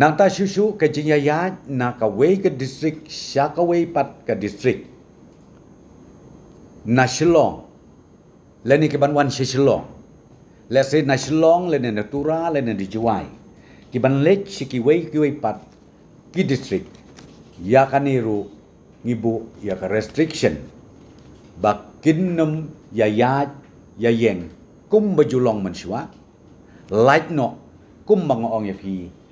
nang ta shushu ka jinyaya na ka wei ka district sya ka wei pat ka district na Shillong le ni ke banwan Shillong le se na Shillong le ne natura le ne dijuai ki ban lech si ki wei pat ki district ya kaniru ngibu ya ka restriction bakin nem ya yeng kum bajulong mansua light no kum mangong ya fi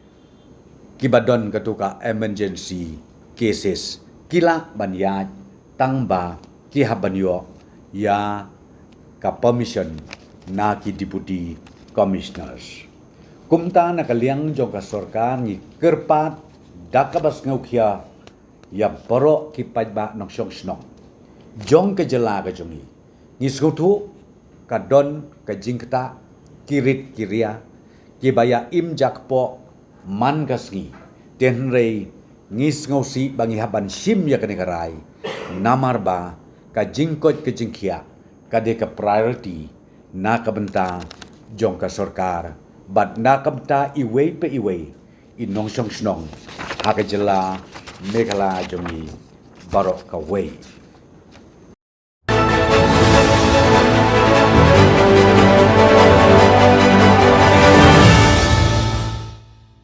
kibadon katuka emergency cases kila banyaj tangba ki habanyo ya ka permission na ki deputy commissioners kumta nakaliang jong ka sarkar ni kerpat dakabas ngaukia ya boro ki pajba nok syong snok jong ke jela ka jongi ni skutu ka don ka jingkta kirit kiria ki baya im jakpo man kasngi tenrei ngis ngosi bangi haban sim ya kenegarai namar ba ka jingkot ke jingkia ka de ka priority na ka benta jong ka sarkar bat na ka benta iwei pe iwei inong syong snong ha ka jela megala jongi barok ka wei